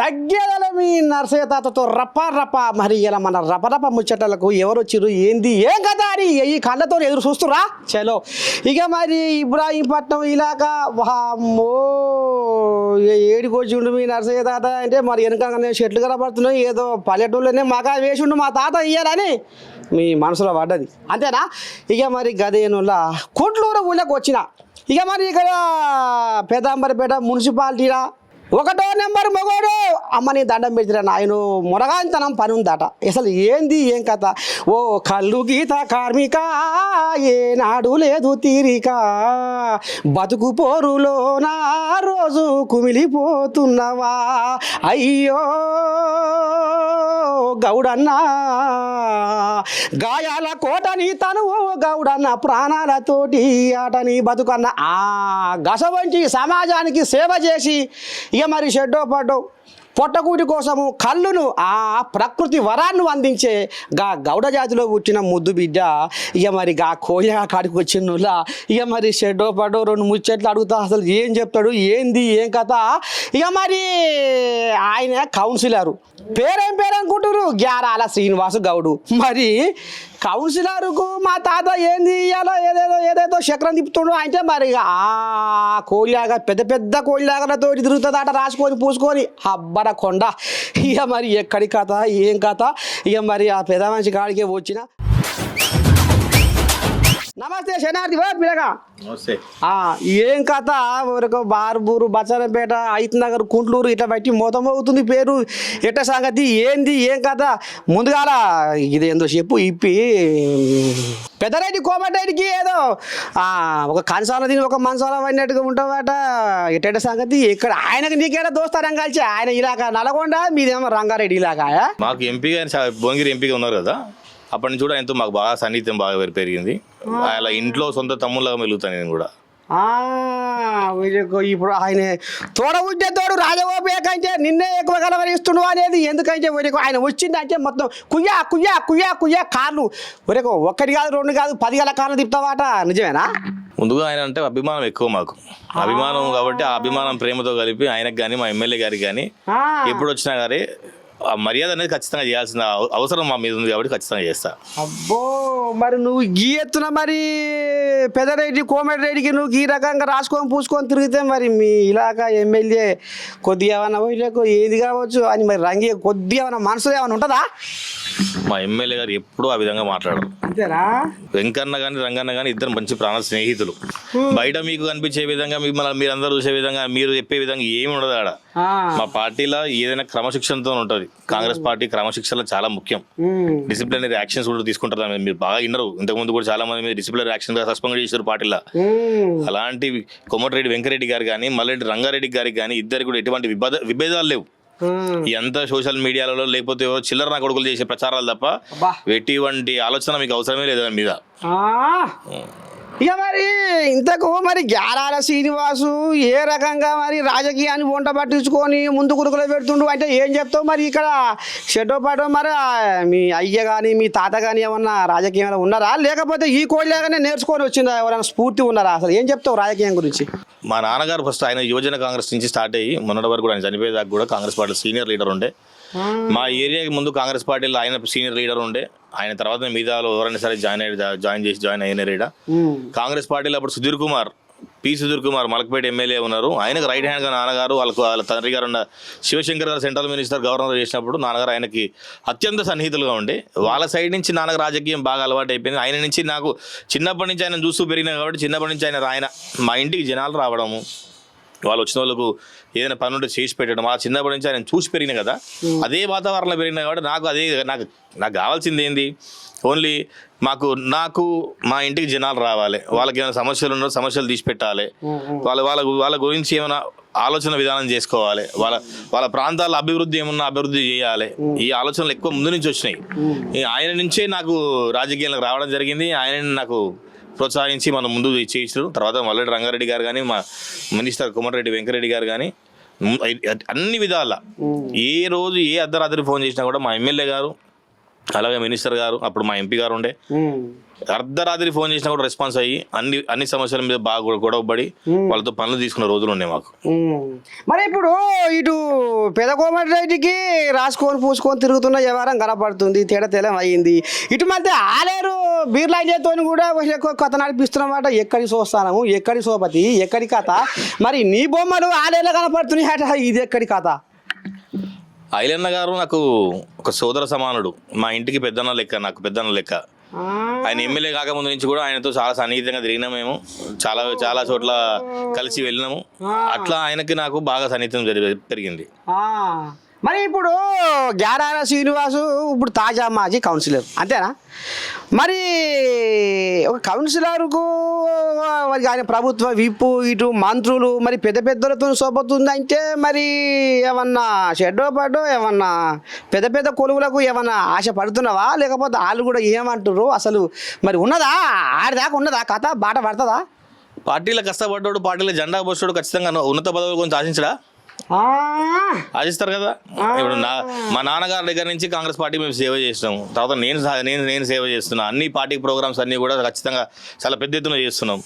తగ్గేదల మీ నర్సయ్య తాతతో రప్ప మరి ఇలా మన రపరప ముచ్చటలకు ఎవరు వచ్చిర్రు ఏంది ఏం కదా అని ఈ కళ్ళతో ఎదురు చూస్తురా చలో ఇక మరి ఇబ్రాహీంపట్నం ఇలాగా వామ్మో ఏడికొచ్చిండు మీ నర్సయ్య తాత అంటే మరి వెనకనే చెట్లు కనబడుతున్నాయి ఏదో పల్లెటూళ్ళనే మగా వేసిండు మా తాత ఇయ్యాలని మీ మనసులో పడ్డది అంతేనా ఇక మరి గదేనులా కుంట్లూరు ఊళ్ళకి వచ్చిన ఇక మరి ఇక్కడ పెదాంబరపేట మున్సిపాలిటీరా 1వ నెంబర్ మగోడు అమ్మని దండం పెట్టిరా నాయను మొరగాంతనం పని ఉందట అసలు ఏంది ఏం కథ ఓ కళ్ళు గీత కార్మిక ఏనాడు లేదు తీరిక బతుకు పోరులో నా రోజు కుమిలిపోతున్నవా అయ్యో గౌడన్నా గాయాల కోటని తనువు గౌడన్న ప్రాణాలతోటి ఆటని బతుకన్న ఆ గసవంచి సమాజానికి సేవ చేసి ఇక మరి షెడ్డో పడ్డో పొట్టకూటి కోసము కళ్ళును ఆ ప్రకృతి వరాన్ని అందించే గా గౌడ జాతిలో పుట్టిన ముద్దు బిడ్డ ఇక మరి గా కోయగా కాడికి వచ్చినులా ఇక మరి షెడ్డో పడ్డో 2 ముచ్చట్లు అడుగుతా అసలు ఏం చెప్తాడు ఏంది ఏం కథ ఇక మరి ఆయన కౌన్సిలరు పేరేం పేరు అనుకుంటారు గ్యారాల శ్రీనివాసు గౌడు మరి కౌన్సిలర్కు మా తాత ఏంది ఇయ్యాలో ఏదేదో చక్రం తిప్పుతుండో అంటే మరి ఆ కోళ్ళలాగా పెద్ద కోళ్ళలాగాతో తిరుగుతుందట రాసుకొని పూసుకొని అబ్బర కొండ ఇక మరి ఎక్కడి కథ ఏం కథ ఇక మరి ఆ పెద్ద మనిషి కాడికే వచ్చిన నమస్తే శనార్థి పిల్లగా ఏం కథ ఊరకు బార్బూరు బచ్చనపేట ఐత్ నగర్ కుంట్లూరు ఇట్లా బట్టి మొత్తం అవుతుంది పేరు ఎట్ట సంగతి ఏంది ఏం కథ ముందుగాల ఇది ఏందో చెప్పు ఇప్పి పెద్దరెడ్డి కోమటిరెడ్డికి ఏదో ఒక కంచాల తిని ఒక మంచాల పడినట్టుగా ఉంటావట ఎట్ట సంగతి ఇక్కడ ఆయనకి నీకేడా దోస్తారం కలిసి ఆయన ఇలాగా నల్గొండ మీదేమో రంగారెడ్డి ఇలాగా మాకు ఎంపీ భువనగిరి ఎంపీగా ఉన్నారు కదా అప్పటి నుంచి కూడా ఆయనతో మాకు బాగా సన్నిహితం బాగా పెరిగింది అలా ఇంట్లో సొంత తమ్ముళ్ళగా మెలుగుతాను నేను కూడా ఇప్పుడు ఆయన తోడబుడ్డే తోడు రాజగోపేక అంటే నిన్నే ఎక్కువ కలవరిస్తున్నావు అనేది ఎందుకంటే ఆయన వచ్చిందంటే మొత్తం కుయ్యా కుయ్యా కుయ్యా కుయ్యా కార్లు ఒరేకో 1 కాదు 2 కాదు 10 గల కార్లు తిప్పుతావాట నిజమేనా ముందుగా ఆయన అంటే అభిమానం ఎక్కువ మాకు అభిమానం కాబట్టి ఆ అభిమానం ప్రేమతో కలిపి ఆయనకు కానీ మా ఎమ్మెల్యే గారికి కానీ ఎప్పుడు వచ్చినా కానీ ఆ మర్యాద అనేది ఖచ్చితంగా చేయాల్సిన అవసరం మా మీద ఉంది కాబట్టి ఖచ్చితంగా చేస్తా అబ్బో మరి నువ్వు గీ ఎత్తున మరి పెద్దరెడ్డి కోమటిరెడ్డికి నువ్వు ఈ రకంగా రాసుకొని పూసుకొని తిరిగితే మరి మీ ఇలాకా ఎమ్మెల్యే కొద్దిగా ఏమన్నా ఏది కావచ్చు అని మరి రంగి కొద్దిగా ఏమన్నా మనసులో ఏమైనా ఉంటుందా మా ఎమ్మెల్యే గారు ఎప్పుడూ ఆ విధంగా మాట్లాడరు అంతేనా వెంకన్న కానీ రంగన్న కానీ ఇద్దరు మంచి ప్రాణ స్నేహితులు బయట మీకు కనిపించే విధంగా మిమ్మల్ని మీరందరూ చూసే విధంగా మీరు చెప్పే విధంగా ఏమి ఉండదు ఆడ మా పార్టీలో ఏదైనా క్రమశిక్షణతో ఉంటుంది కాంగ్రెస్ పార్టీ క్రమశిక్షణ చాలా ముఖ్యం డిసిప్లినరీ యాక్షన్స్ కూడా తీసుకుంటారు మీరు బాగా విన్నారు ఇంతకుముందు కూడా చాలా మంది డిసిప్లినరీ యాక్షన్ గా సస్పెండ్ చేశారు పార్టీలో అలాంటి కోమటిరెడ్డి వెంకరెడ్డి గారు కానీ మల్లెడ్డి రంగారెడ్డి గారికి కానీ ఇద్దరికి కూడా ఎటువంటి విభేదాలు లేవు ఎంత సోషల్ మీడియాలలో లేకపోతే చిల్లర నా కొడుకులు చేసే ప్రచారాలు తప్ప ఎటువంటి ఆలోచన మీకు అవసరమే లేదు దాని మీద ఇక మరి ఇంతకు మరి గ్యారాల శ్రీనివాసు ఏ రకంగా మరి రాజకీయాన్ని వంట పట్టించుకొని ముందు కురుకులో పెడుతుండు అంటే ఏం చెప్తావు మరి ఇక్కడ షెడ్డో పాటో మరి మీ అయ్య కానీ మీ తాత కానీ ఏమన్నా రాజకీయంలో ఉన్నారా లేకపోతే ఈ కోళ్ళగానే నేర్చుకొని వచ్చిందా ఎవరైనా స్ఫూర్తి ఉన్నారా అసలు ఏం చెప్తావు రాజకీయం గురించి మా నాన్నగారు ఫస్ట్ ఆయన యువజన కాంగ్రెస్ నుంచి స్టార్ట్ అయ్యి మొన్నటి వరకు ఆయన చనిపోయేదాకా కూడా కాంగ్రెస్ పార్టీ సీనియర్ లీడర్ ఉండే మా ఏరియాకి ముందు కాంగ్రెస్ పార్టీలో ఆయన సీనియర్ లీడర్ ఉండే ఆయన తర్వాత మిగతాలో ఎవరైనా సరే జాయిన్ అయినారు కాంగ్రెస్ పార్టీలో అప్పుడు సుధీర్ కుమార్ మలకపేట ఎమ్మెల్యే ఉన్నారు ఆయనకు రైట్ హ్యాండ్గా నాన్నగారు వాళ్ళ తండ్రి గారు ఉన్న శివశంకర్ గారు సెంట్రల్ మినిస్టర్ గవర్నర్ చేసినప్పుడు నాన్నగారు ఆయనకి అత్యంత సన్నిహితులుగా ఉండి వాళ్ళ సైడ్ నుంచి నాన్నకు రాజకీయం బాగా అలవాటు అయిపోయింది ఆయన నుంచి నాకు చిన్నప్పటి నుంచి ఆయన చూస్తూ పెరిగినా కాబట్టి చిన్నప్పటి నుంచి ఆయన మా ఇంటికి జనాలు రావడము వాళ్ళు వచ్చిన వాళ్ళకు ఏదైనా పని ఉంటే చేసి పెట్టడం ఆ చిన్నప్పటి నుంచి ఆయన చూసి పెరిగిన కదా అదే వాతావరణంలో పెరిగినా కాబట్టి నాకు కావాల్సింది ఏంది ఓన్లీ నాకు మా ఇంటికి జనాలు రావాలి వాళ్ళకి ఏమైనా సమస్యలు ఉన్నో సమస్యలు తీసి పెట్టాలి వాళ్ళ గురించి ఏమైనా ఆలోచన విధానం చేసుకోవాలి వాళ్ళ ప్రాంతాల అభివృద్ధి ఏమన్నా అభివృద్ధి చేయాలి ఈ ఆలోచనలు ఎక్కువ ముందు నుంచి వచ్చినాయి ఆయన నుంచే నాకు రాజకీయాలకు రావడం జరిగింది ఆయన నాకు ప్రోత్సహించి మనం ముందు చేయించారు తర్వాత మల్లెడ్డి రంగారెడ్డి గారు కానీ మా మినిస్టర్ కోమటిరెడ్డి వెంకరెడ్డి గారు కానీ అన్ని విధాల ఏ రోజు ఏ అర్ధరాత్రి ఫోన్ చేసినా కూడా మా ఎమ్మెల్యే గారు అలాగే మినిస్టర్ గారు అప్పుడు మా ఎంపీ గారు ఉండే అర్ధరాత్రి ఫోన్ చేసినా కూడా రెస్పాన్స్ అయ్యి అన్ని సమస్యల మీద బాగా గొడవపడి వాళ్ళతో పనులు తీసుకున్న రోజులు ఉన్నాయి మాకు. మరి ఇప్పుడు ఇటు పెదకోమటిరెడ్డికి రాసుకొని పూసుకొని తిరుగుతున్న వ్యవహారం కనపడుతుంది, తేడం అయ్యింది. ఇటు మధ్య ఆలేరు బీర్లాంజేతో కూడా కథ నడిపిస్తున్నమాట. ఎక్కడి చూస్తాము, ఎక్కడి సోపతి, ఎక్కడి కథ, మరి నీ బొమ్మలు ఆలేరులో కనపడుతున్నాయి అట, ఇది ఎక్కడి కథ? ఐలన్న గారు నాకు ఒక సోదర సమానుడు, మా ఇంటికి పెద్దన్న లెక్క, నాకు పెద్దన్న లెక్క. ఆయన ఎమ్మెల్యే కాకముందు నుంచి కూడా ఆయనతో చాలా సన్నిహితంగా తిరిగినాము, మేము చాలా చోట్ల కలిసి వెళ్ళినాము. అట్లా ఆయనకి నాకు బాగా సన్నిహితం పెరిగింది. మరి ఇప్పుడు గ్యారాల శ్రీనివాసు ఇప్పుడు తాజా మాజీ కౌన్సిలర్ అంతేనా? మరి ఒక కౌన్సిలర్కు మరి ఆయన ప్రభుత్వ విప్పు, ఇటు మంత్రులు, మరి పెద్దలతో సోపతుందంటే మరి ఏమన్నా షెడ్డో పడ్డో, ఏమన్నా పెద్ద కొలువులకు ఏమన్నా ఆశ పడుతున్నావా? లేకపోతే వాళ్ళు కూడా ఏమంటారు అసలు? మరి ఉన్నదా ఆడిదాకా ఉన్నదా కథ, బాట పడుతుందా? పార్టీలో కష్టపడ్డాడు, పార్టీలో జెండా పోస్తాడు, ఖచ్చితంగా ఉన్నత పదవుల గురించి ఆశించడా? ఆశిస్తారు కదా. ఇప్పుడు మా నాన్నగారి దగ్గర నుంచి కాంగ్రెస్ పార్టీ మేము సేవ చేస్తున్నాము, తర్వాత నేను సేవ చేస్తున్నా, అన్ని పార్టీ ప్రోగ్రామ్స్ అన్ని కూడా ఖచ్చితంగా చాలా పెద్ద ఎత్తున చేస్తున్నాం.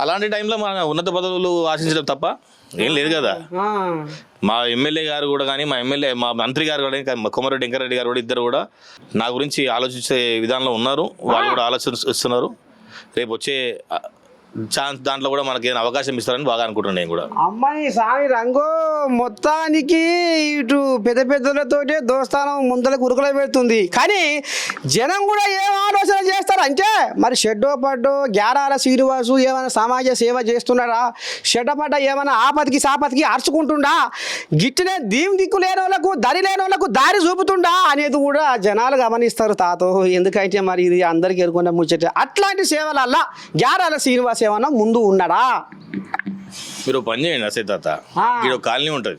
అలాంటి టైంలో మన ఉన్నత పదవులు ఆశించడం తప్ప ఏం లేదు కదా. మా ఎమ్మెల్యే గారు కూడా కానీ, మా మంత్రి గారు కూడా, కొమరెడ్డి వెంకరెడ్డి గారు కూడా, ఇద్దరు కూడా నా గురించి ఆలోచించే విధానంలో ఉన్నారు. వాళ్ళు కూడా ఆలోచిస్తున్నారు. రేపు వచ్చే ఛాన్స్ దాంట్లో కూడా మనకి ఏదైనా అవకాశం ఇస్తారని బాగా అనుకుంటున్నాను నేను కూడా. అమ్మాయి సామి రంగు మొత్తానికి ఇటు పెద్దలతోటే దోస్తానం ముందలకు ఉరుకులో పెడుతుంది. కానీ జనం కూడా ఏం ఆలోచన చేస్తారంటే మరి షెడ్డో పడ్డో గ్యారాల శ్రీనివాసు ఏమైనా సమాజ సేవ చేస్తున్నాడా, షెడ్డపడ్డ ఏమైనా ఆపతికి సాపతికి అరుచుకుంటుండా, గిట్టినే దిక్కు లేని వాళ్ళకు దరి లేని వాళ్ళకు దారి చూపుతుండా అనేది కూడా జనాలు గమనిస్తారు తాతో. ఎందుకంటే మరి ఇది అందరికీ ఎరుకున్న ముచ్చట. అట్లాంటి సేవలల్లా గ్యారాల శ్రీనివాస్ ఏమన్నా ముందు ఉన్నాడా? మీరు పని చేయండి అసే తాత, ఇక్కడ కాలనీ ఉంటుంది,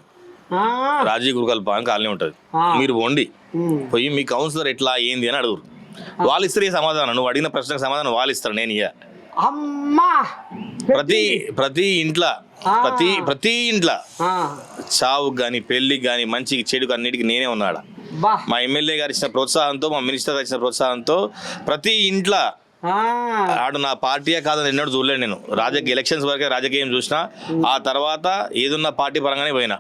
రాజీవ్ గురుకల్ పాన్ కాలనీ ఉంటుంది. మీరు పోండి, పోయి మీ కౌన్సిలర్ ఎట్లా ఏంది అని అడుగురు. వాళ్ళు ఇస్తారు సమాధానం, నువ్వు అడిగిన ప్రశ్నకు సమాధానం వాళ్ళు ఇస్తారు. నేను అమ్మా ప్రతి ఇంట్లో ప్రతి ఇంట్లో చావుకు కానీ పెళ్లికి కానీ మంచికి చెడుకు అన్నిటికీ నేనే ఉన్నాడా. మా ఎమ్మెల్యే గారు ఇచ్చిన ప్రోత్సాహంతో, మా మినిస్టర్ గారు ఇచ్చిన ప్రోత్సాహంతో ప్రతి ఇంట్లో ఆడు నా పార్టీయే కాదని ఎన్నడూ చూడలేను నేను. ఎలక్షన్స్ వరకే రాజకీయం చూసినా, ఆ తర్వాత ఏదున్నా పార్టీ పరంగానే పోయినా,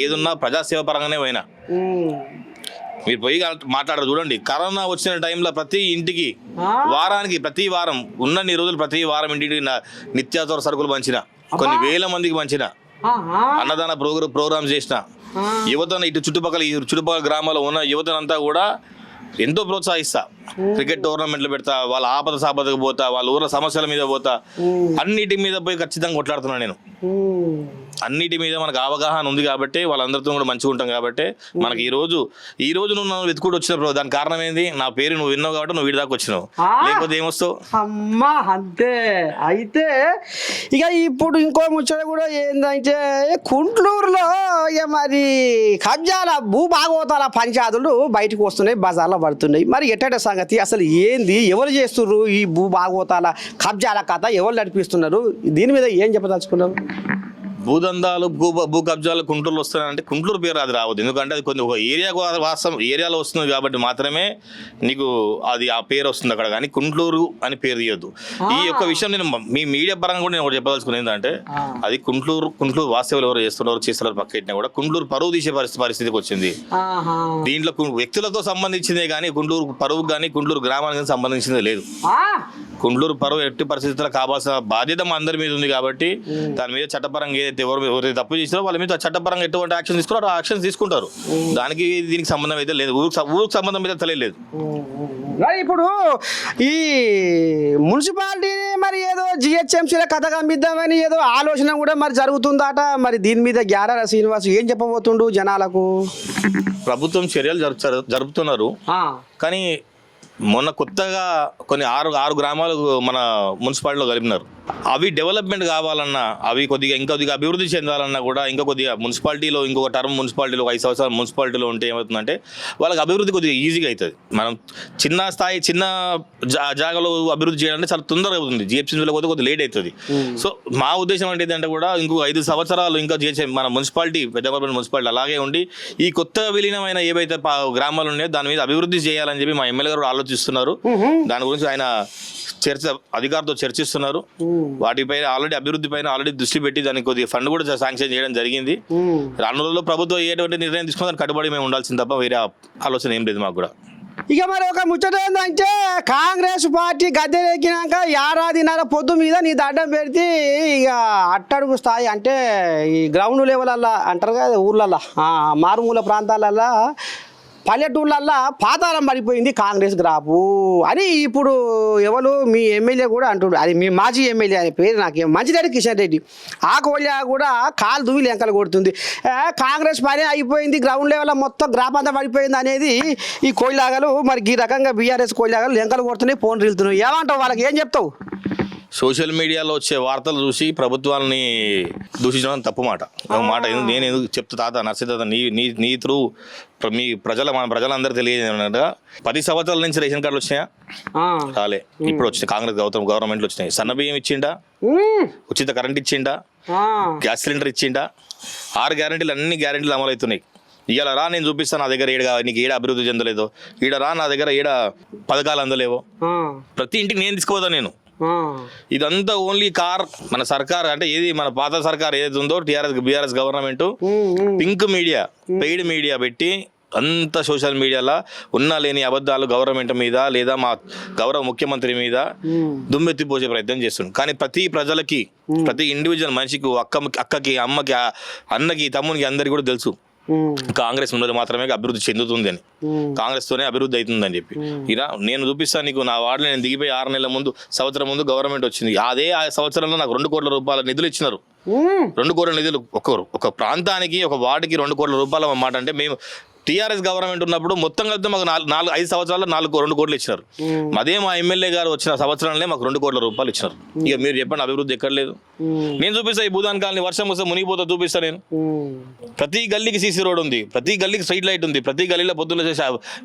ఏదున్నా ప్రజాసేవ పరంగానే పోయినా. మీరు పోయి మాట్లాడరు చూడండి. కరోనా వచ్చిన టైంలో ప్రతి ఇంటికి ప్రతి వారం ఉన్నన్ని రోజులు ప్రతి వారం ఇంటికి నిత్యావసర సరుకులు పంచిన, కొన్ని వేల మందికి పంచిన, అన్నదాన ప్రోగ్రామ్స్ చేసిన, యువతను ఇటు చుట్టుపక్కల గ్రామాల్లో ఉన్న యువతనంతా కూడా ఎంతో ప్రోత్సహిస్తా. క్రికెట్ టోర్నమెంట్లు పెడతా, వాళ్ళ సాపదకు పోతా, వాళ్ళ ఊర్ల సమస్యల మీద పోతా, అన్నిటి మీద పోయి ఖచ్చితంగా కొట్లాడుతున్నాను నేను. అన్నిటి మీద మనకు అవగాహన ఉంది కాబట్టి, వాళ్ళందరితో కూడా మంచిగా ఉంటాం కాబట్టి మనకి ఈ రోజు నువ్వు నన్ను వెతుకుంటూ వచ్చిన దానికి కారణం ఏంది? నా పేరు నువ్వు విన్నావు కాబట్టి నువ్వు వీడి దాకా వచ్చినావు, లేకపోతే ఏమొస్తావు? అమ్మా అంతే. అయితే ఇక ఇప్పుడు ఇంకో ముచ్చట కూడా ఏంటంటే కుంట్లూరులో ఇక మరి కబ్జాల భూభాగవతాల పంచాయతీలు బయటకు వస్తున్నాయి, బజార్లో పడుతున్నాయి. మరి ఎట్టట సంగతి అసలు ఏంది? ఎవరు చేస్తున్నారు ఈ భూభాగవతాల కబ్జాల కథ? ఎవరు నడిపిస్తున్నారు? దీని మీద ఏం చెప్పదలుచుకున్నారు? భూదందాలు భూ కబ్జాలు కుంటూరులో వస్తున్నాయంటే కుంటూరు పేరు అది రావద్దు. ఎందుకంటే అది కొన్ని ఒక ఏరియాలో వస్తుంది కాబట్టి మాత్రమే నీకు అది ఆ పేరు వస్తుంది అక్కడ, కానీ కుంటూరు అని పేరు తీయొద్దు. ఈ యొక్క విషయం నేను మీ మీడియా పరంగా కూడా నేను ఒకటి చెప్పదలుచుకున్నాను. ఏంటంటే అది కుంటూరు వాస్తవులు ఎవరు చేస్తున్నారు పక్కన కూడా కుంటూరు పరువు తీసే పరిస్థితికి వచ్చింది. దీంట్లో వ్యక్తులతో సంబంధించిందే కానీ కుంటూరు పరువు కానీ కుంటూరు గ్రామానికి సంబంధించింది లేదు. కుంటూరు పరువు ఎట్టి పరిస్థితుల్లో కావాల్సిన బాధ్యత మా అందరి మీద ఉంది కాబట్టి దాని మీద చట్టపరంగా ఏదైతే ఎవరైతే తప్పు చేసినారో వాళ్ళ మీద చట్టపరంగా ఎటువంటి యాక్షన్ తీసుకున్నారో ఆ యాక్షన్ తీసుకుంటారు. దానికి దీనికి సంబంధం అయితే లేదు, ఊరికి సంబంధం అయితే తెలియలేదు. ఇప్పుడు ఈ మున్సిపాలిటీ మరి ఏదో జిహెచ్ఎంసీల కథ కమ్మిద్దామని ఏదో ఆలోచన కూడా మరి జరుగుతుందట. మరి దీని మీద గ్యారాల శ్రీనివాస్ ఏం చెప్పబోతుండు జనాలకు? ప్రభుత్వం చర్యలు జరుపుతున్నారు, కానీ మొన్న కొత్తగా కొన్ని ఆరు గ్రామాలు మన మున్సిపాలిటీలో కలిపినారు. అవి డెవలప్మెంట్ కావాలన్నా, అవి కొద్దిగా అభివృద్ధి చెందాలన్నా కూడా ఇంకా కొద్దిగా మున్సిపాలిటీలో ఇంకొక టర్మ్ మున్సిపాలిటీలో 5 సంవత్సరాలు మున్సిపాలిటీలో ఉంటే ఏమవుతుందంటే వాళ్ళకి అభివృద్ధి కొద్దిగా ఈజీగా అవుతుంది. మనం చిన్న జాగాలో అభివృద్ధి చేయాలంటే చాలా తొందరగా అవుతుంది. జిహెచ్ఎంసీలో పోతే కొద్దిగా లేట్ అవుతుంది. సో మా ఉద్దేశం ఏంటంటే కూడా ఇంకో 5 సంవత్సరాలు ఇంకా మన మున్సిపాలిటీ పెద్దపల్లి మున్సిపాలిటీ అలాగే ఉండి ఈ కొత్తగా విలీనమైన ఏవైతే గ్రామాలు ఉన్నాయో దాని మీద అభివృద్ధి చేయాలని చెప్పి మా ఎమ్మెల్యే గారు ఆలోచిస్తున్నారు. దాని గురించి ఆయన అధికారులతో చర్చిస్తున్నారు. వాటిపైన ఆల్రెడీ అభివృద్ధి పైన ఆల్రెడీ దృష్టి పెట్టి దానికి కొద్దిగా ఫండ్ కూడా శాంక్షన్ చేయడం జరిగింది. రానున్న రోజుల్లో ప్రభుత్వం ఎటువంటి నిర్ణయం తీసుకుని దానికి కట్టుబడి మేము ఉండాల్సింది తప్ప వేరే ఆలోచన ఏం లేదు మాకు కూడా. ఇక మరి ఒక ముచ్చట ఏంటంటే కాంగ్రెస్ పార్టీ గద్దెనెక్కినాక ఏడాదిన్నర పొద్దు మీద నీ దండం పెడితే ఇక అట్టడుగు స్థాయి అంటే ఈ గ్రౌండ్ లెవెలల్లా అంటారు కదా ఊర్లల్లో మారుమూల ప్రాంతాలల్లో పల్లెటూళ్ళల్లో పాతాళం పడిపోయింది కాంగ్రెస్ గ్రాపు అని ఇప్పుడు ఎవరు మీ ఎమ్మెల్యే కూడా అంటున్నారు. అది మీ మాజీ ఎమ్మెల్యే అనే పేరు నాకు మంచిరెడ్డి కిషన్ రెడ్డి ఆ కోళ్ళ కూడా కాలు దువ్వి లెంకలు కొడుతుంది. కాంగ్రెస్ పని అయిపోయింది గ్రౌండ్ లెవెల్లో మొత్తం గ్రాప్ అంతా పడిపోయింది అనేది ఈ కోళ్ళాగలు మరి ఈ రకంగా బీఆర్ఎస్ కోళ్ళాగలు లెంకలు కొడుతున్నాయి ఫోన్ రీలుతున్నాయి. ఏమంటావు వాళ్ళకి ఏం చెప్తావు? సోషల్ మీడియాలో వచ్చే వార్తలు చూసి ప్రభుత్వాలని దూషించడం తప్పు మాట. నేను ఎందుకు చెప్తా తాత నర్సిత నీ త్రూ మన ప్రజలందరూ తెలియజేయగా 10 సంవత్సరాల నుంచి రేషన్ కార్డులు వచ్చినాయా? రాలే. ఇప్పుడు వచ్చినాయి. కాంగ్రెస్ గవర్నమెంట్లు వచ్చినాయి. సన్నబియ్యం ఇచ్చిండా, ఉచిత కరెంట్ ఇచ్చిండా, గ్యాస్ సిలిండర్ ఇచ్చిండా, 6 గ్యారెంటీలు అన్ని గ్యారెంటీలు అమలు అవుతున్నాయి. ఇవాళ రా నేను చూపిస్తాను నా దగ్గర నీకు ఏడ అభివృద్ధి చెందలేదో, ఈడ రా నా దగ్గర ఏడ పథకాలు అందలేవో, ప్రతి ఇంటికి నేను తీసుకుపోతాను నేను. ఇదంతా ఓన్లీ మన సర్కార్ అంటే ఏది మన పాత సర్కార్ ఏదైతే ఉందో BRS government pink media paid media పెట్టి అంత సోషల్ మీడియాలో ఉన్నా లేని అబద్ధాలు గవర్నమెంట్ మీద లేదా మా గౌరవ ముఖ్యమంత్రి మీద దుమ్మెత్తిపోసే ప్రయత్నం చేస్తుంది. కానీ ప్రతి ప్రజలకి ప్రతి ఇండివిజువల్ మనిషికి అక్కకి అమ్మకి అన్నకి తమ్మునికి అందరికి కూడా తెలుసు కాంగ్రెస్ ఉన్నది మాత్రమే అభివృద్ధి చెందుతుంది అని, కాంగ్రెస్ తోనే అభివృద్ధి అవుతుందని చెప్పి. ఇలా నేను చూపిస్తాను నీకు. నా వార్డులో నేను దిగిపోయి 6 నెలల ముందు సంవత్సరం ముందు గవర్నమెంట్ వచ్చింది. అదే ఆ సంవత్సరంలో నాకు 2 కోట్ల రూపాయల నిధులు ఇచ్చినారు. 2 కోట్ల నిధులు ఒక ప్రాంతానికి ఒక వార్డుకి 2 కోట్ల రూపాయలు అన్నమాట. అంటే మేము టీఆర్ఎస్ గవర్నమెంట్ ఉన్నప్పుడు మొత్తం కలిపితే మాకు 5 సంవత్సరాల్లో 2 కోట్లు ఇచ్చినారు. అదే మా ఎమ్మెల్యే గారు వచ్చిన సంవత్సరాలనే మాకు 2 కోట్ల రూపాయలు ఇచ్చినారు. ఇక మీరు చెప్పండి అభివృద్ధి ఎక్కడ లేదు? నేను చూపిస్తా. ఈ భూదాన్ కాలనీ వర్షం వస్తే మునిగిపోతా చూపిస్తా నేను. ప్రతి గల్లీకి సీసీ రోడ్ ఉంది, ప్రతి గల్లీకి స్ట్రీట్ లైట్ ఉంది, ప్రతి గల్లీలో పొద్దున్న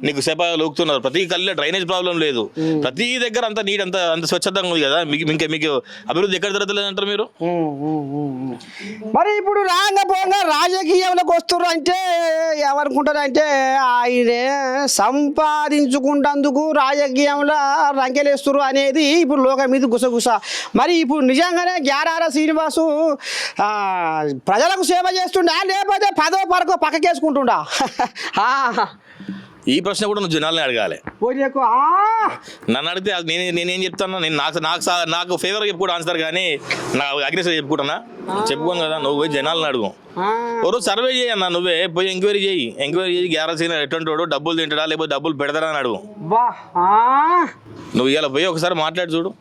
నీకు సేప లోకుతున్నారు, ప్రతి గల్లీలో డ్రైనేజ్ ప్రాబ్లం లేదు, ప్రతి దగ్గర అంత నీట్ అంత స్వచ్ఛతంగా ఉంది కదా. మీకు అభివృద్ధి ఎక్కడ జరుగుతలేదు అంటారు మీరు? మరి ఇప్పుడు రాంగపోంగా రాజకీయంలోకి వస్తున్నారు అంటే ఏమనుకుంటారు అంటే ఆయనే సంపాదించుకుంటందుకు రాజకీయంలో రంకెలేస్తున్నారు అనేది ఇప్పుడు లోకం మీద గుసగుస. మరి ఇప్పుడు నిజంగానే గ్యారార శ్రీనివాసు ప్రజలకు సేవ చేస్తుండా లేకపోతే 10వ పరకో పక్కకేసుకుంటుండా? ఈ ప్రశ్న కూడా నువ్వు జనాల్ని అడగాలి. నన్ను అడిగితే నేనేం చెప్తాను? నేను నాకు ఫేవర్ చెప్పుకోవడం ఆన్సర్, కానీ నాకు అగ్రెసివ్ చెప్పుకుంటానా? చెప్పుకోను కదా. నువ్వు పోయి జనాలను అడుగు, ఎవరు సర్వే చేయన్నా, నువ్వే పోయి ఎంక్వైరీ చేయి గ్యారసీన ఎటువంటి వాడు డబ్బులు తింటాడా లేకపోతే డబ్బులు పెడతాడా అని అడుగు. నువ్వు ఇలా పోయి ఒకసారి మాట్లాడి చూడు,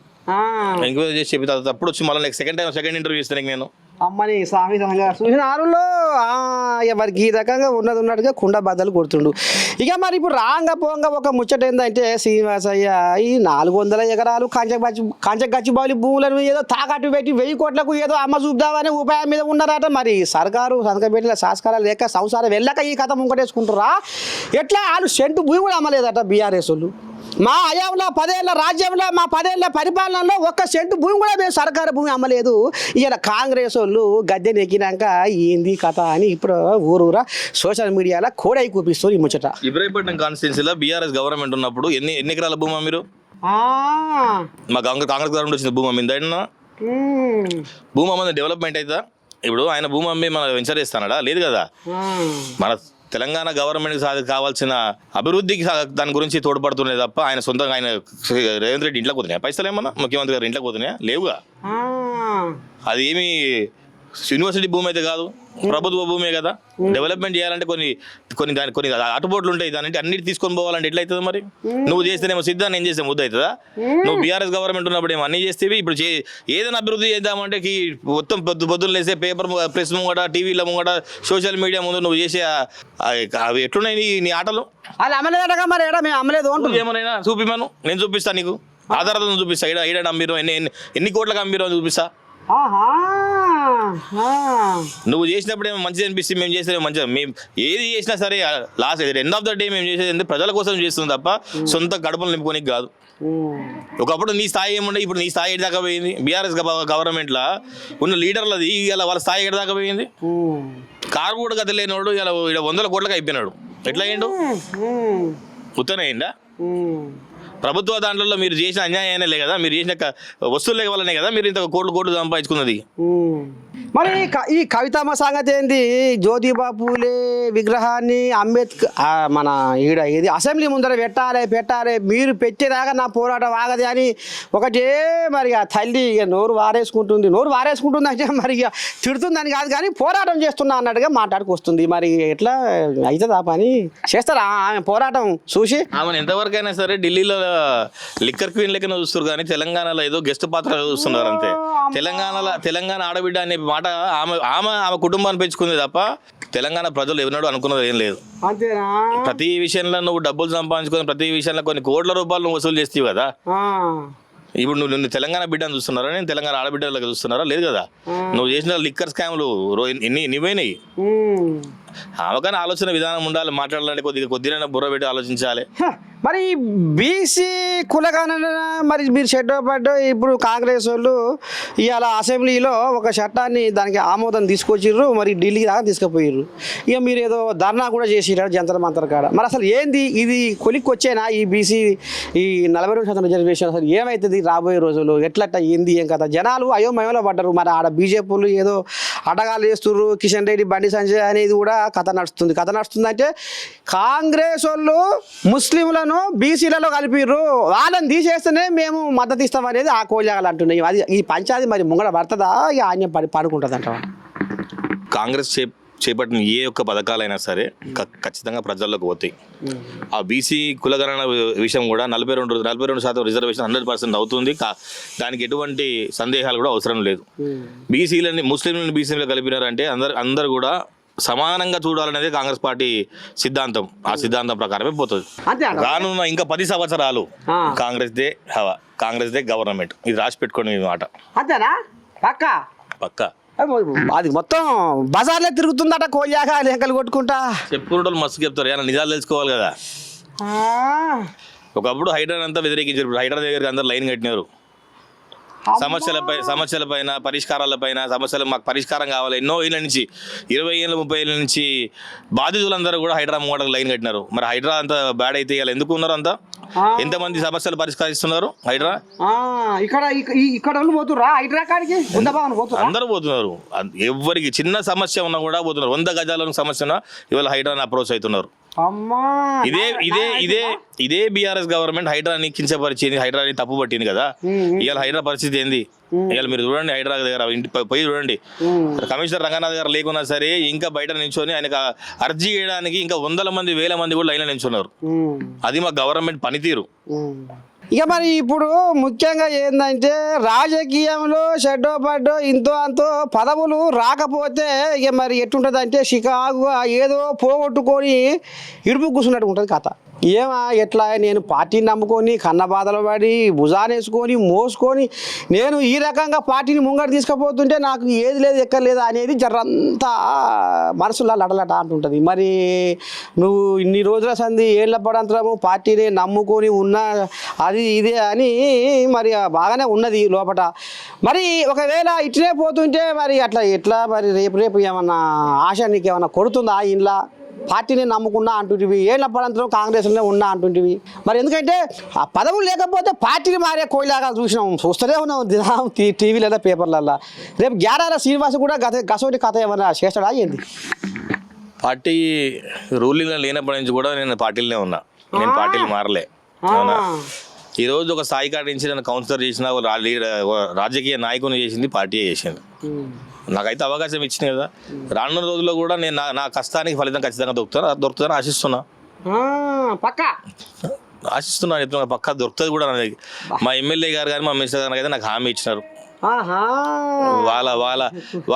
ఎంక్వైరీ చేసి చెప్పి అప్పుడు వచ్చి మళ్ళీ సెకండ్ ఇంటర్వ్యూ ఇస్తాను నేను. అమ్మని స్వామి చూసిన ఆరులో ఎవరికి ఈ రకంగా ఉన్నట్టుగా కుండ బద్దలు కొడుతుండు. ఇక మరి ఇప్పుడు రాంగపోంగా ఒక ముచ్చట ఏంటంటే శ్రీనివాసయ్య ఈ 400 ఎకరాలు కంచగచ్చిబౌలి భూములను ఏదో తాకట్టు పెట్టి 1000 కోట్లకు ఏదో అమ్మ చూద్దామనే ఉపాయం మీద ఉన్నారట. మరి సర్కారు సంతకపెట్టిన సంస్కారాలు లేక సంసారం వెళ్ళక ఈ కథ ముంకటేసుకుంటారా ఎట్లా? వాళ్ళు సెంటు భూమి కూడా అమ్మలేదట బీఆర్ఎస్ వాళ్ళు. మా హయాంలో 10 ఏళ్ళ రాజ్యంలో మా 10 ఏళ్ళ పరిపాలనలో 1 సెంటు భూమి కూడా మేము సర్కారు భూమి అమ్మలేదు. ఇలా కాంగ్రెస్ వాళ్ళు గద్దెనెక్కినాక ఏంది కథ అని ఇప్పుడు ఊరూరా సోషల్ మీడియాలో కోడై కూపిస్తారు ఈ ముచ్చట. ఇబ్రాహీంపట్నం కాన్స్టిట్యున్సీలో బీఆర్ఎస్ గవర్నమెంట్ ఉన్నప్పుడు ఎన్ని ఎకరాల భూమా మీరు? మా కాంగ్రెస్ గవర్నమెంట్ వచ్చిన భూమి అమ్మిందా? భూమి అమ్మ డెవలప్మెంట్ అవుతుందా? ఇప్పుడు ఆయన భూమి అమ్మి మన వెంచర్ చేస్తానడా? లేదు కదా. మన తెలంగాణ గవర్నమెంట్కి కావాల్సిన అభివృద్ధికి దాని గురించి తోడ్పడుతున్నాయి తప్ప ఆయన సొంతంగా ఆయన రేవంత్ రెడ్డి ఇంట్లోకి పోతున్నాయా పైసలు? ఏమన్నా ముఖ్యమంత్రి గారు ఇంట్లోకి పోతున్నాయా? లేవుగా. అది ఏమి యూనివర్సిటీ భూమి అయితే కాదు, ప్రభుత్వ భూమే కదా. డెవలప్మెంట్ చేయాలంటే కొన్ని అటుపోట్లు ఉంటాయి. దానికి అన్నిటి తీసుకొని పోవాలంటే ఎట్లా అవుతుంది? మరి నువ్వు చేస్తేనేమో సిద్ధా, నేను చేస్తే ముద్ద అవుతుందా? నువ్వు బీఆర్ఎస్ గవర్నమెంట్ ఉన్నప్పుడు ఏమో అన్నీ చేస్తేవి. ఇప్పుడు ఏదైనా అభివృద్ధి చేద్దామంటే మొత్తం పొద్దున్న లేసే పేపర్ ప్రెస్ ముంగట, టీవీల ముంగట, సోషల్ మీడియా ముందు నువ్వు చేసే అవి ఎట్లున్నాయి నీ ఆటలు? అది అమ్మలేదటగా. మరి ఏడా మేము అమ్మలేదు ఏమనైనా చూపిమను, నేను చూపిస్తాను నీకు ఆధారాలను చూపిస్తా. ఏడాడు అమ్మిరో ఎన్ని కోట్లకు అమ్మిరో చూపిస్తా. నువ్వు చేసినప్పుడు ఏమో మంచిది అనిపిస్తే మేము చేసేది మంచిగా. మేము ఏది చేసినా సరే last end of the day మేము చేసేది ప్రజల కోసం చేస్తుంది తప్ప సొంత కడుపులు నింపుకోనికి కాదు. ఒకప్పుడు నీ స్థాయి ఏముండే, ఇప్పుడు నీ స్థాయి ఎక్కడి దాకా పోయింది? బీఆర్ఎస్ గవర్నమెంట్లో ఉన్న లీడర్లది ఇలా వాళ్ళ స్థాయి ఎక్కడి దాకా పోయింది? కారు కూడా గత లేనివాడు ఇలా 100 కోట్లకు అయిపోయినాడు. ఎట్లా అయ్యిండు? ఉత్తనే అయిందా? ప్రభుత్వ దాంట్లో మీరు చేసిన అన్యాయాలే కదా, మీరు చేసిన వస్తువులే వల్లనే కదా మీరు ఇంత కోట్లు సంపాదించుకున్నది. మరి ఈ కవితమ్మ సంగతి ఏంది? జ్యోతిబా పూలే విగ్రహాన్ని అంబేద్కర్ మన ఈడ ఇది అసెంబ్లీ ముందర పెట్టాలి మీరు పెట్టేదాకా నా పోరాటం ఆగది అని ఒకటే మరి ఆ తల్లి నోరు వారేసుకుంటుంది అంటే మరి ఇక తిడుతుందని కాదు కానీ పోరాటం చేస్తున్నా అన్నట్టుగా మాట్లాడుకొస్తుంది. మరి ఎట్లా అవుతుందా పని? చేస్తారా ఆమె పోరాటం చూసి? ఆమెను ఎంతవరకైనా సరే ఢిల్లీలో లిక్కర్ క్వీన్ లెక్కన చూస్తారు కానీ తెలంగాణలో ఏదో గెస్ట్ పాత్ర చూస్తున్నారు అంతే. తెలంగాణ ఆడబిడ్డ అనే మాట ఆమె కుటుంబాన్ని పెంచుకుంది తప్ప తెలంగాణ ప్రజలు ఎవరినాడు అనుకున్నది ఏం లేదు. అంతేనా? ప్రతి విషయంలో నువ్వు డబ్బులు సంపాదించుకొని ప్రతి విషయంలో కొన్ని కోట్ల రూపాయలు నువ్వు వసూలు చేస్తావు కదా. ఇప్పుడు నువ్వు తెలంగాణ బిడ్డను చూస్తున్నారా, నేను తెలంగాణ ఆడబిడ్డలకు చూస్తున్నారా? లేదు కదా. నువ్వు చేసిన లిక్కర్ స్కామ్లు ఎన్ని పోయినాయి. ఆమెకైనా ఆలోచన విధానం ఉండాలి, మాట్లాడాలంటే కొద్దిగా బుర్ర పెట్టి ఆలోచించాలి. మరి బీసీ కులగణన మరి మీరు పడ్డ ఇప్పుడు కాంగ్రెస్ వాళ్ళు ఇవాళ అసెంబ్లీలో ఒక చట్టాన్ని దానికి ఆమోదం తీసుకొచ్చిర్రు, మరి ఢిల్లీ దాకా తీసుకుపోయిర్రు. ఇక మీరు ఏదో ధర్నా కూడా చేసిర్రు జంతర్ మంతర్ కాడ. మరి అసలు ఏంది ఇది? కొలిక్కి వచ్చేనా ఈ బీసీ ఈ 42% రిజర్వేషన్? అసలు ఏమవుతుంది రాబోయే రోజులు? ఎట్లట్ట ఏంది ఏం కదా? జనాలు అయోమయంలో పడ్డారు. మరి ఆడ బీజేపీలు ఏదో అడగాలు చేస్తుర్రు, కిషన్ రెడ్డి బండి సంజయ్ అనేది కూడా కథ నడుస్తుంది అంటే కాంగ్రెస్ వాళ్ళు ముస్లింలను బీసీలలో కలిపిర్రు, వాళ్ళని తీసేస్తేనే మేము మద్దతు ఇస్తాం అనేది ఆ కోజాగలు అంటున్నాయి. అది ఈ పంచాయతీ మరి ముంగడ పడుతుందా ఇక ఆన్యం పడుకుంటుంది అంటావా? కాంగ్రెస్ చేపట్టిన ఏ ఒక్క పథకాలైనా సరే ఖచ్చితంగా ప్రజల్లోకి పోతాయి. ఆ బీసీ కులగణన విషయం కూడా 42% రిజర్వేషన్ 100% అవుతుంది. దానికి ఎటువంటి సందేహాలు కూడా అవసరం లేదు. బీసీలని ముస్లింలను బీసీలో కలిపినారంటే అందరు కూడా సమానంగా చూడాలనేది కాంగ్రెస్ పార్టీ సిద్ధాంతం. ఆ సిద్ధాంతం ప్రకారమే పోతుంది. రానున్న ఇంకా 10 సంవత్సరాలు కాంగ్రెస్దే హవా, కాంగ్రెస్దే గవర్నమెంట్. ఇది రాసి పెట్టుకోండి మీ మాట. అంతేనా? పక్క అది మొత్తం బజార్లో తిరుగుతుందట కోయాక లెక్కలు కొట్టుకుంటా. చెప్పుకుంటూ మస్తు చెప్తారు, ఏమైనా నిజాలు తెలుసుకోవాలి కదా. ఒకప్పుడు హైడ్రా అంతా వ్యతిరేకించారు, ఇప్పుడు హైడ్రా దగ్గరికి అందరు లైన్ కట్టినారు. సమస్యలపైన పరిష్కారాలపైన సమస్యలు మాకు పరిష్కారం కావాలి. ఎన్నో ఏళ్ళ నుంచి 20 ఏళ్ళు 30 ఏళ్ళ నుంచి బాధితులందరూ కూడా హైడ్రా మూడకు లైన్ కట్టినారు. మరి హైడ్రా అంత బ్యాడ్ అయితే ఇలా ఎందుకు ఉన్నారు? అంతా ఎంతమంది సమస్యలు పరిష్కరిస్తున్నారు హైడ్రా? ఇక్కడ అందరూ పోతున్నారు. ఎవరికి చిన్న సమస్య ఉన్నా కూడా పోతున్నారు. 100 గజాల సమస్య ఉన్నా ఇవాళ హైడ్రాని అప్రోచ్ అవుతున్నారు. ఇదే బీఆర్ఎస్ గవర్నమెంట్ హైడ్రాని కించపరిచింది, హైడ్రాని తప్పు పట్టింది కదా. ఇవాళ హైడ్రా పరిస్థితి ఏంది? ఇవాళ మీరు చూడండి, హైడ్రా దగ్గర ఇంటి పోయి చూడండి. కమిషనర్ రంగనాథ్ గారు లేకున్నా సరే ఇంకా బయట నించొని ఆయనకు అర్జీ చేయడానికి ఇంకా 100 మంది 1000 మంది కూడా లైన్లో నించున్నారు. అది మా గవర్నమెంట్ పనితీరు. ఇక మరి ఇప్పుడు ముఖ్యంగా ఏంటంటే రాజకీయంలో షెడ్డో పడ్డో ఇంతో అంతో పదవులు రాకపోతే ఇక మరి ఎట్టుంటుంది అంటే షికాగుగా ఏదో పోగొట్టుకొని ఇడుపు కూర్చున్నట్టు ఉంటుంది కథ. ఏమా ఎట్లా నేను పార్టీని నమ్ముకొని కన్న బాధలు పడి భుజానేసుకొని మోసుకొని నేను ఈ రకంగా పార్టీని ముంగట తీసుకుపోతుంటే నాకు ఏది లేదు ఎక్కర్లేదు అనేది జరంతా మనసులో లడలట అంటుంటుంది. మరి నువ్వు ఇన్ని రోజుల సంది ఏళ్ళ పడంతరము పార్టీని నమ్ముకొని ఉన్న అది ఇదే అని మరి బాగానే ఉన్నది లోపల. మరి ఒకవేళ ఇట్లే పోతుంటే మరి అట్లా ఎట్లా మరి రేపు ఏమన్నా ఆశ నీకు ఏమన్నా కొడుతుందా? ఇంట్లో పార్టీని నమ్ముకున్నా అంటుంటివి, ఏళ్ళ పడంతరం కాంగ్రెస్లోనే ఉన్నా అంటుంటివి. మరి ఎందుకంటే ఆ పదవులు లేకపోతే పార్టీని మారే కోయిలాగా చూస్తూనే ఉన్నాం దినం టీవీలలో పేపర్లలో. రేపు గ్యారాల శ్రీనివాస్ కూడా గసోటి కథ ఏమన్నా చేస్తాడా ఏంది? పార్టీ రూలింగ్లో లేనప్పటి నుంచి కూడా నేను పార్టీలోనే ఉన్నా, నేను పార్టీలు మారలే. ఈరోజు ఒక స్థాయి కాడ నుంచి నన్ను కౌన్సిలర్ చేసిన రాజకీయ నాయకుని చేసింది పార్టీ చేసింది. నాకైతే అవకాశం ఇచ్చింది కదా. రానున్న రోజుల్లో కూడా నేను నా కష్టానికి ఫలితం ఖచ్చితంగా దొరుకుతుందని ఆశిస్తున్నా. చెప్తున్నా పక్కా దొరుకుతుంది కూడా. మా ఎమ్మెల్యే గారు కానీ మా మినిస్టర్ గారు అయితే నాకు హామీ ఇచ్చినారు.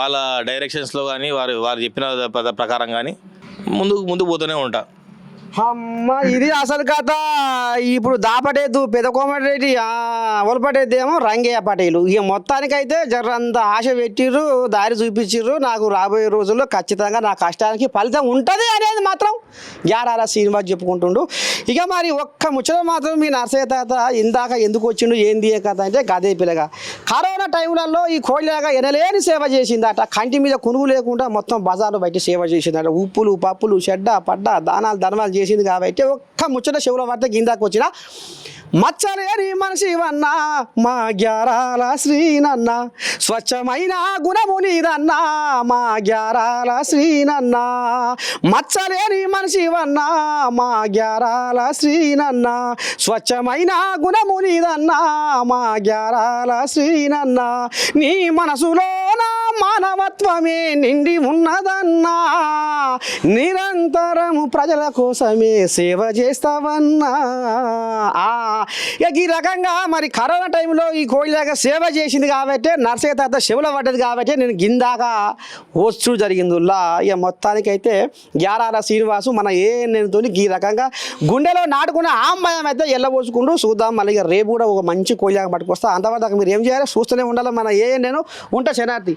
వాళ్ళ డైరెక్షన్స్లో కానీ వారు చెప్పిన ప్రకారం కానీ ముందుకు పోతూనే ఉంటా. అమ్మ ఇది అసలు కథ. ఇప్పుడు దాపటేద్దు పెద్ద కోమటిరెడ్డి, ఒలపటేద్దేమో రంగయ్య పటేలు. ఇక మొత్తానికైతే జరంత ఆశ పెట్టిర్రు, దారి చూపించిర్రు. నాకు రాబోయే రోజుల్లో ఖచ్చితంగా నా కష్టానికి ఫలితం ఉంటుంది అనేది మాత్రం గ్యారాల శ్రీనివాస్ చెప్పుకుంటుండు. ఇక మరి ఒక్క ముచ్చట మాత్రం మీ నర్సయ్య తాత ఇందాక ఎందుకు వచ్చిండు ఏంది కథ అంటే గదే పిల్లగా కరోనా టైంలలో ఈ కోళ్ళగా ఎనలేని సేవ చేసిందట. కంటి మీద కునుగు లేకుండా మొత్తం బజార్లో బయట సేవ చేసిందట. ఉప్పులు పప్పులు చెడ్డ పడ్డ దానాలు ధర్మాలు చేసింది కాబట్టి ఒక్క ముచ్చట శివుల వార్త కిందాకు వచ్చిన మచ్చలేని మనిషివన్నా మా గ్యారాల శ్రీనన్న స్వచ్ఛమైన గుణము నీదన్నా మా గ్యారాల శ్రీనన్న మచ్చలేని మనిషివన్నా మా గ్యారాల శ్రీనన్న స్వచ్ఛమైన గుణము నీదన్నా మా గ్యారాల శ్రీనన్న నీ మనసులోన మానవత్వమే నిండి ఉన్నదన్నా నిరంతరము ప్రజల కోసమే సేవ చేస్తావన్నా ఈ రకంగా మరి కరోనా టైంలో ఈ కోయిలాగా సేవ చేసింది కాబట్టి నర్సయ్య తాత చెవుల పడ్డది కాబట్టి నేను గిందాగా వచ్చుడు జరిగిందిలా ఇక మొత్తానికైతే గ్యారాల శ్రీనివాసు మన ఏఎన్ఎన్తో ఈ రకంగా గుండెలో నాటుకున్న ఆంబయం అయితే ఎల్లబోసుకుంటూ చూద్దాం మళ్ళీ ఇక రేపు కూడా ఒక మంచి కోయిలాగా పట్టుకొస్తా అంతవరకు మీరు ఏం చేయాలి చూస్తూనే ఉండాలి మన ఏఎన్ఎన్ ఉంటా శనార్థి